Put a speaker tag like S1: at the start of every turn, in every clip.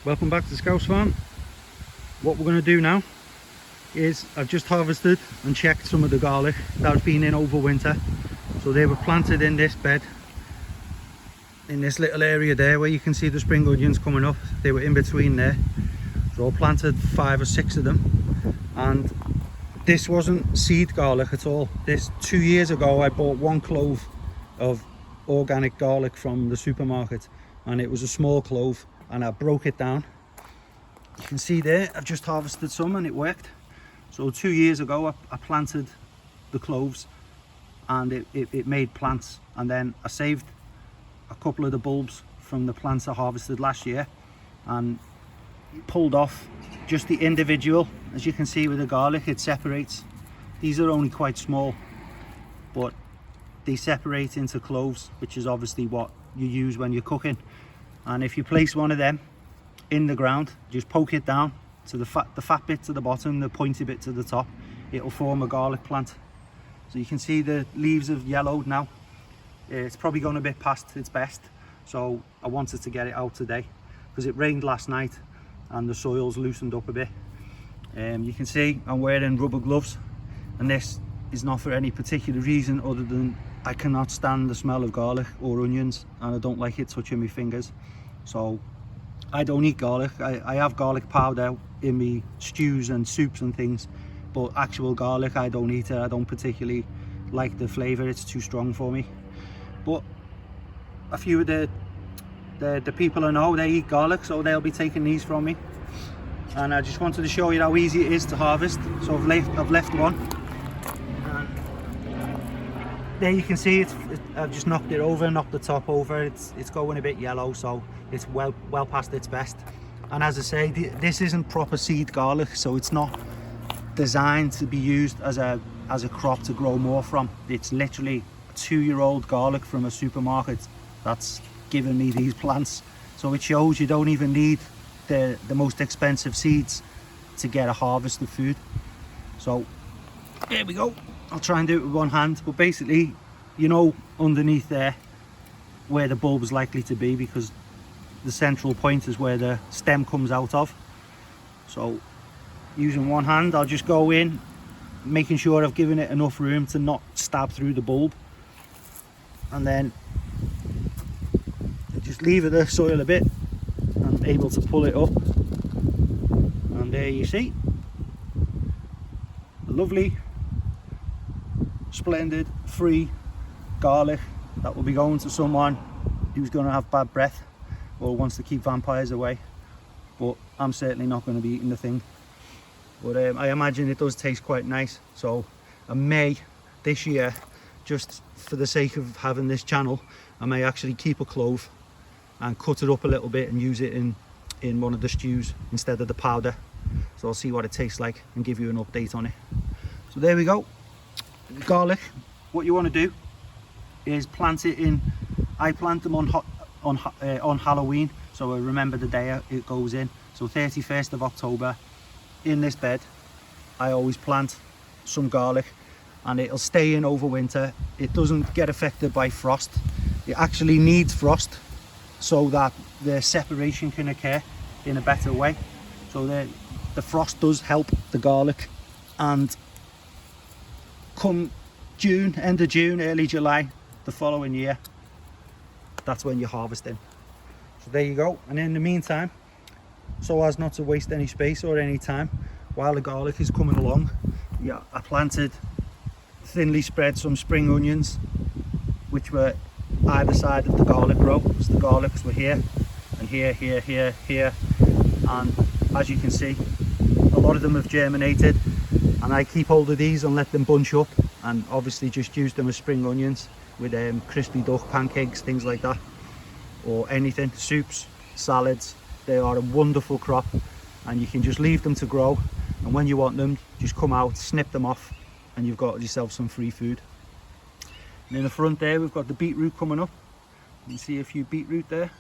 S1: Welcome back to Scouse Farm. What we're going to do now is I've just harvested and checked some of the garlic that's been in over winter. So they were planted in this bed, in this little area there where you can see the spring onions coming up. They were in between there. So I planted 5 or 6 of them, and this wasn't seed garlic at all. This 2 years ago I bought 1 clove of organic garlic from the supermarket, and it was a small clove, and I broke it down. You can see there I've just harvested some and it worked. So 2 years ago I planted the cloves and it made plants, and then I saved a couple of the bulbs from the plants I harvested last year and pulled off just the individual. As you can see with the garlic, it separates. These are only quite small, but they separate into cloves, which is obviously what you use when you're cooking. And if you place one of them in the ground, just poke it down to the fat bit to the bottom, the pointy bit to the top, it'll form a garlic plant. So you can see the leaves have yellowed now. It's probably gone a bit past its best, so I wanted to get it out today because it rained last night and the soil's loosened up a bit. You can see I'm wearing rubber gloves, and this is not for any particular reason other than I cannot stand the smell of garlic or onions, and I don't like it touching my fingers. So I don't eat garlic. I have garlic powder in me stews and soups and things, but actual garlic, I don't eat it. I don't particularly like the flavour, it's too strong for me. But a few of the people I know, they eat garlic, so they'll be taking these from me. And I just wanted to show you how easy it is to harvest. So I've left one. And there you can see I've just knocked it over, knocked the top over. It's going a bit yellow, so it's well past its best. And as I say, this isn't proper seed garlic, so it's not designed to be used as a crop to grow more from. It's literally a 2-year-old garlic from a supermarket that's given me these plants. So it shows you don't even need the most expensive seeds to get a harvest of food. So there we go. I'll try and do it with one hand, but basically, you know, underneath there where the bulb is likely to be, because the central point is where the stem comes out of. So using one hand, I'll just go in, making sure I've given it enough room to not stab through the bulb, and then just lever the soil a bit and able to pull it up. And there you see a lovely, splendid, free garlic that will be going to someone who's going to have bad breath or wants to keep vampires away. But I'm certainly not going to be eating the thing. But I imagine it does taste quite nice. So I may this year, just for the sake of having this channel, I may actually keep a clove and cut it up a little bit and use it in one of the stews instead of the powder. So I'll see what it tastes like and give you an update on it. So there we go. Garlic, what you want to do is plant it in. I plant them on Halloween, so I remember the day it goes in. So 31st of October, in this bed I always plant some garlic, and it'll stay in over winter. It doesn't get affected by frost. It actually needs frost so that the separation can occur in a better way. So the frost does help the garlic, and come June, end of June, early July the following year, that's when you're harvesting. So there you go. And in the meantime, so as not to waste any space or any time while the garlic is coming along, yeah, I planted, thinly spread some spring onions, which were either side of the garlic row. So the garlics were here and here, here, here, here, and as you can see, a lot of them have germinated, and I keep hold of these and let them bunch up, and obviously just use them as spring onions with crispy duck, pancakes, things like that, or anything, soups, salads. They are a wonderful crop, and you can just leave them to grow, and when you want them, just come out, snip them off, and you've got yourself some free food. And in the front there, we've got the beetroot coming up. You can see a few beetroot there.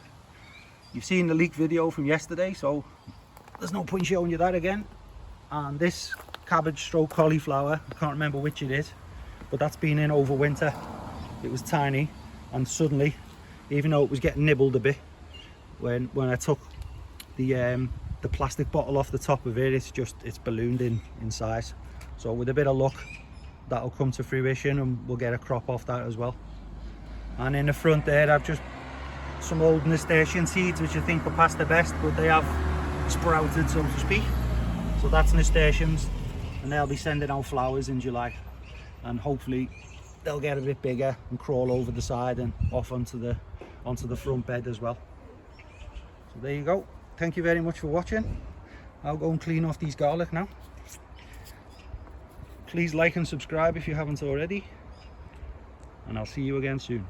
S1: You've seen the leek video from yesterday, so there's no point showing you that again. And this cabbage stroke cauliflower, I can't remember which it is, but that's been in over winter. It was tiny, and suddenly, even though it was getting nibbled a bit, when I took the plastic bottle off the top of it. It's ballooned in size. So with a bit of luck, that'll come to fruition and we'll get a crop off that as well. And in the front there, I've just some old nasturtium seeds which I think will pass the best, but they have sprouted, so to speak. So that's nasturtiums, and they'll be sending out flowers in July, and hopefully they'll get a bit bigger and crawl over the side and off onto the front bed as well. So there you go. Thank you very much for watching. I'll go and clean off these garlic now. Please like and subscribe if you haven't already, and I'll see you again soon.